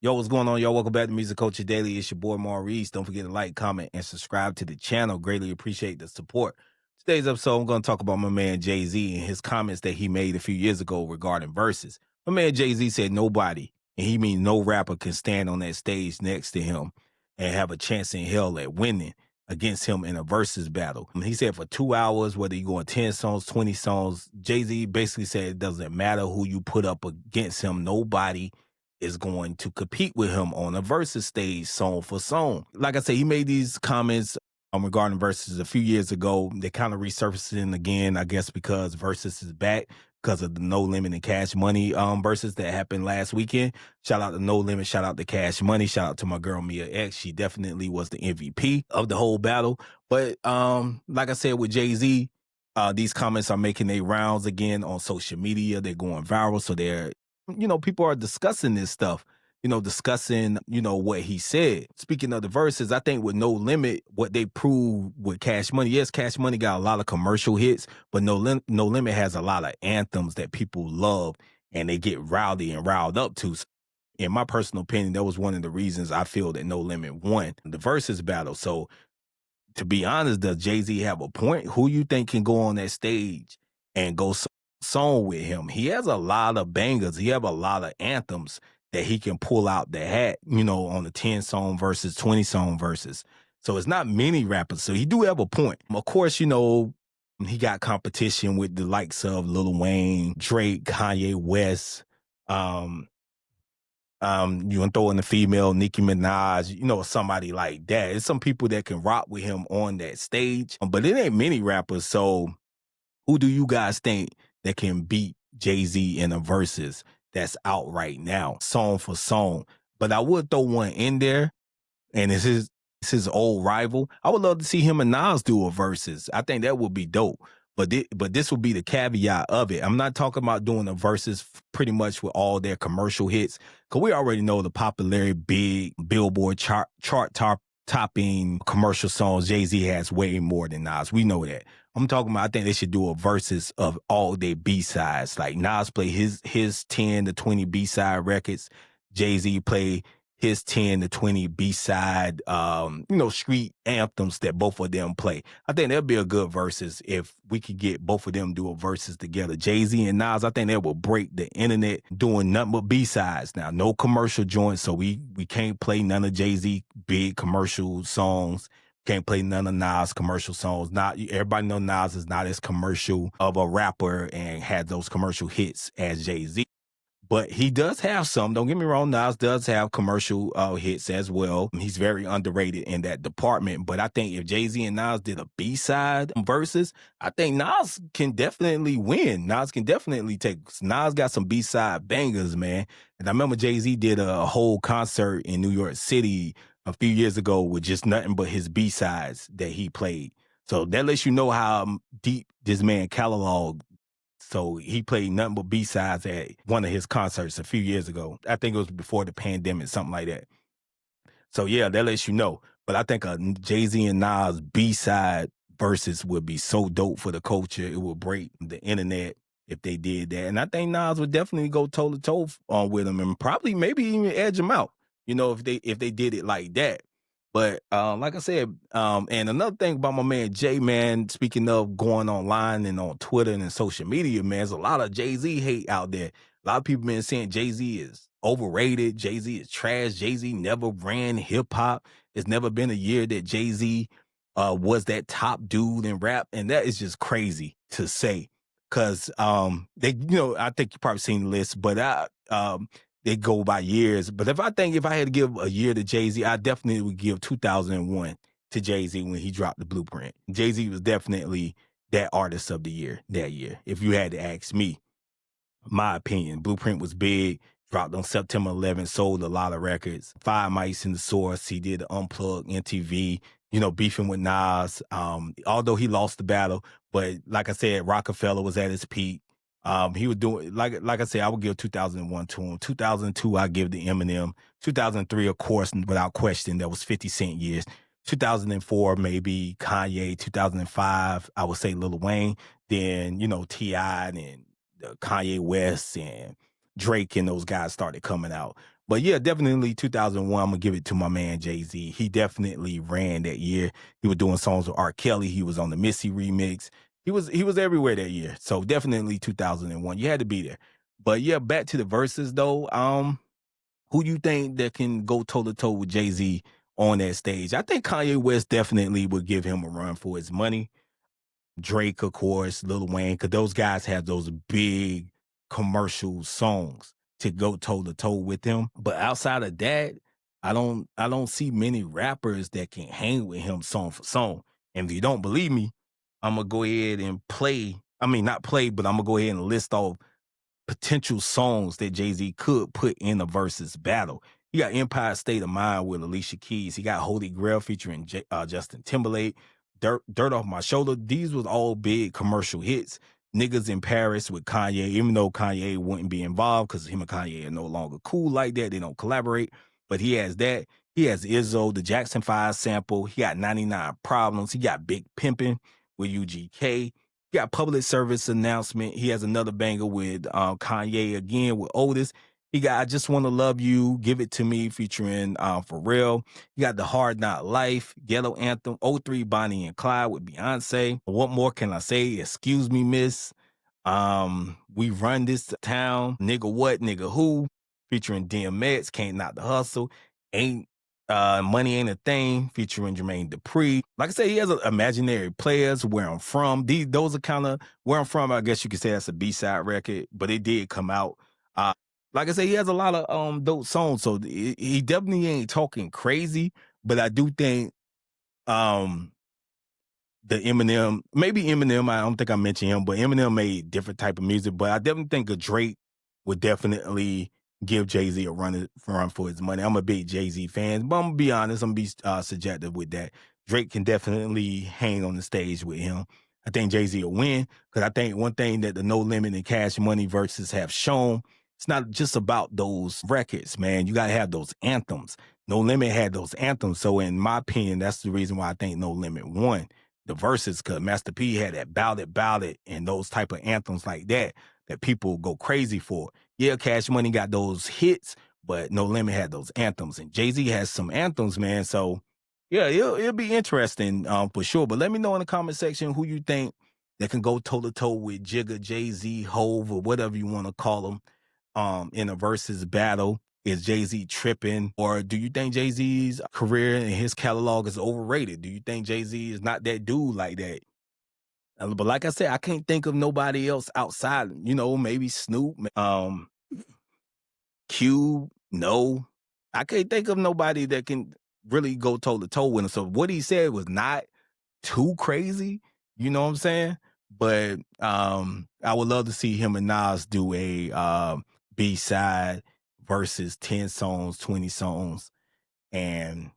Yo, what's going on, y'all? Welcome back to Music Culture Daily. It's your boy Maurice. Don't forget to like, comment, and subscribe to the channel. Greatly appreciate the support. Today's episode, I'm going to talk about my man Jay-Z and his comments that he made a few years ago regarding Verzuz. My man Jay-Z said nobody, and he means no rapper, can stand on that stage next to him and have a chance in hell at winning against him in a Verzuz battle. He said for 2 hours, whether you're going 10 songs, 20 songs, Jay-Z basically said it doesn't matter who you put up against him. Nobody is going to compete with him on a Verzuz stage, song for song. Like I said, he made these comments regarding Verzuz a few years ago. They kind of resurfacing again, I guess, because Verzuz is back because of the No Limit and Cash Money Verzuz that happened last weekend. Shout out to No Limit, shout out to Cash Money, shout out to my girl Mia X. She definitely was the MVP of the whole battle. But like I said, with Jay-Z, these comments are making their rounds again on social media. They're going viral, so they're people are discussing this stuff, discussing, what he said. Speaking of the verses, I think with No Limit, what they proved with Cash Money, yes, Cash Money got a lot of commercial hits, but No Limit has a lot of anthems that people love and they get rowdy and riled up to. In my personal opinion, that was one of the reasons I feel that No Limit won the versus battle. So to be honest, does Jay-Z have a point? Who you think can go on that stage and go song with him? He has a lot of bangers. He have a lot of anthems that he can pull out the hat, on the 10 song versus 20 song versus. So it's not many rappers. So he do have a point. Of course, he got competition with the likes of Lil Wayne, Drake, Kanye West, you can throw in the female Nicki Minaj, somebody like that. It's some people that can rock with him on that stage, but it ain't many rappers. So who do you guys think that can beat Jay-Z in a versus that's out right now, song for song? But I would throw one in there, and it's his old rival. I would love to see him and Nas do a versus. I think that would be dope. But this would be the caveat of it. I'm not talking about doing a versus pretty much with all their commercial hits, because we already know the popularity, big Billboard chart topping commercial songs. Jay-Z has way more than Nas. We know that. I'm talking about, I think they should do a versus of all their B-sides. Like Nas play his 10 to 20 B-side records. Jay-Z play his 10 to 20 B-side, street anthems that both of them play. I think that'd be a good versus if we could get both of them do a versus together. Jay-Z and Nas, I think that will break the internet doing nothing but B-sides now. No commercial joints, so we can't play none of Jay-Z big commercial songs. Can't play none of Nas commercial songs. Not everybody know Nas is not as commercial of a rapper and had those commercial hits as Jay-Z. But he does have some. Don't get me wrong, Nas does have commercial hits as well. He's very underrated in that department. But I think if Jay-Z and Nas did a B-side versus, I think Nas can definitely win. Nas can definitely take. Nas got some B-side bangers, man. And I remember Jay-Z did a whole concert in New York City a few years ago with just nothing but his B-sides that he played. So that lets you know how deep this man catalog. So he played nothing but B-sides at one of his concerts a few years ago. I think it was before the pandemic, something like that. So yeah, that lets you know. But I think a Jay-Z and Nas B-side versus would be so dope for the culture. It would break the internet if they did that. And I think Nas would definitely go toe-to-toe with him and probably maybe even edge him out, if they did it like that. But like I said, and another thing about my man Jay, man, speaking of going online and on Twitter and social media, man, there's a lot of Jay-Z hate out there. A lot of people been saying Jay-Z is overrated, Jay-Z is trash, Jay-Z never ran hip-hop. It's never been a year that Jay-Z was that top dude in rap, and that is just crazy to say. Because they, I think you probably seen the list, but they go by years. But if I had to give a year to Jay-Z, I definitely would give 2001 to Jay-Z when he dropped the Blueprint. Jay-Z was definitely that artist of the year that year. If you had to ask me, my opinion, Blueprint was big, dropped on September 11th, sold a lot of records. Five Mice in the Source, he did Unplugged, MTV, beefing with Nas. Although he lost the battle, but like I said, Rockefeller was at his peak. He was doing, like I said, I would give 2001 to him. 2002, I give to Eminem. 2003, of course, without question, that was 50 Cent years. 2004, maybe Kanye. 2005, I would say Lil Wayne. Then, T.I. and Kanye West and Drake and those guys started coming out. But yeah, definitely 2001. I'm gonna give it to my man Jay Z. He definitely ran that year. He was doing songs with R. Kelly. He was on the Missy remix. He was everywhere that year. So definitely 2001. You had to be there. But yeah, back to the verses though. Who you think that can go toe to toe with Jay Z on that stage? I think Kanye West definitely would give him a run for his money. Drake, of course, Lil Wayne, because those guys have those big commercial songs to go toe to toe with him. But outside of that, I don't see many rappers that can hang with him song for song. And if you don't believe me, I'm gonna go ahead and play. I mean, not play, but I'm gonna go ahead and list off potential songs that Jay-Z could put in a versus battle. He got Empire State of Mind with Alicia Keys. He got Holy Grail featuring Justin Timberlake. Dirt Off My Shoulder. These was all big commercial hits. Niggas in Paris with Kanye, even though Kanye wouldn't be involved because him and Kanye are no longer cool like that. They don't collaborate. But he has that. He has Izzo, the Jackson 5 sample. He got 99 Problems. He got Big Pimpin' with UGK. He got Public Service Announcement. He has another banger with Kanye again with Otis. He got I Just Want to Love You, Give It to Me featuring Pharrell. You got The Hard Not Life, Ghetto Anthem, '03 Bonnie and Clyde with Beyonce. What more can I say? Excuse Me, Miss. We Run This Town, Nigga What, Nigga Who, featuring DMX, Can't Not the Hustle, Ain't Money Ain't a Thing, featuring Jermaine Dupri. Like I said, he has imaginary players, Where I'm From. Those are kind of Where I'm From. I guess you could say that's a B-side record, but it did come out. Like I said, he has a lot of dope songs, so he definitely ain't talking crazy. But I do think um the Eminem, maybe Eminem, I don't think I mentioned him, but Eminem made different type of music. But I definitely think a Drake would definitely give Jay-Z a run for his money. I'm a big Jay-Z fan, but I'm gonna be honest, I'm gonna be subjective with that. Drake can definitely hang on the stage with him. I think Jay-Z will win because I think one thing that the No Limit and Cash Money verses have shown, it's not just about those records, man. You gotta have those anthems. No Limit had those anthems. So in my opinion, that's the reason why I think No Limit won the verses, because Master P had that Bout It, and those type of anthems like that that people go crazy for. Yeah, Cash Money got those hits, but No Limit had those anthems, and Jay Z has some anthems, man. So yeah, it'll be interesting for sure. But let me know in the comment section who you think that can go toe to toe with Jigga, Jay Z, Hove, or whatever you want to call them in a versus battle. Is Jay-Z tripping? Or do you think Jay-Z's career and his catalog is overrated? Do you think Jay-Z is not that dude like that? But like I said, I can't think of nobody else outside, maybe Snoop, Cube. No. I can't think of nobody that can really go toe to toe with him. So what he said was not too crazy, you know what I'm saying? But I would love to see him and Nas do a B-side versus 10 songs, 20 songs, and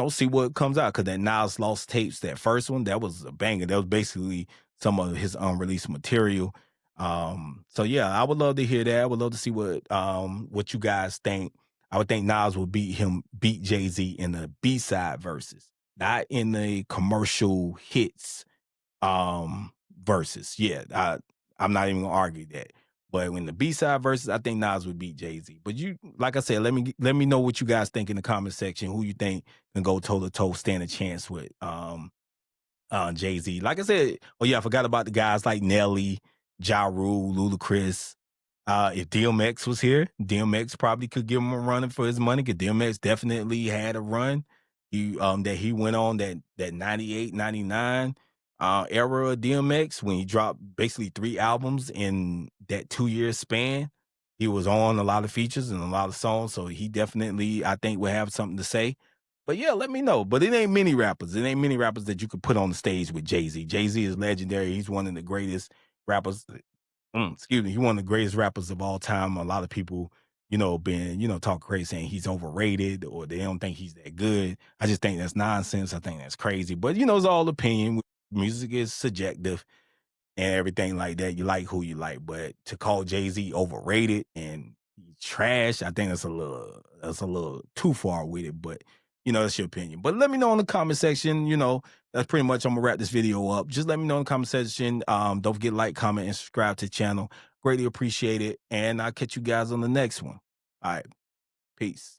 see what comes out. Cause that Nas Lost Tapes, that first one, that was a banger. That was basically some of his unreleased material. So yeah, I would love to hear that. I would love to see what you guys think. I would think Nas would beat Jay-Z in the B-side verses, not in the commercial hits verses. Yeah, I'm not even gonna argue that. But when the B-side verses, I think Nas would beat Jay-Z. But like I said, let me know what you guys think in the comment section. Who you think can go toe to toe, stand a chance with Jay-Z. Like I said, oh yeah, I forgot about the guys like Nelly, Ja Rule, Ludacris. If DMX was here, DMX probably could give him a run for his money, because DMX definitely had a run. He went on that 98, 99 era of DMX when he dropped basically 3 albums in that 2-year span. He was on a lot of features and a lot of songs, so he definitely, I think, will have something to say. But yeah, let me know. But it ain't many rappers. It ain't many rappers that you could put on the stage with Jay-Z. Jay-Z is legendary. He's one of the greatest rappers. Excuse me. He's one of the greatest rappers of all time. A lot of people, been, talk crazy saying he's overrated or they don't think he's that good. I just think that's nonsense. I think that's crazy. But, it's all opinion. Music is subjective and everything like that. You like who you like, but to call Jay-Z overrated and trash, I think that's a little too far with it. But that's your opinion. But let me know in the comment section. That's pretty much. I'm gonna wrap this video up. Just let me know in the comment section. Don't forget to like, comment, and subscribe to the channel. Greatly appreciate it. And I'll catch you guys on the next one. All right. Peace.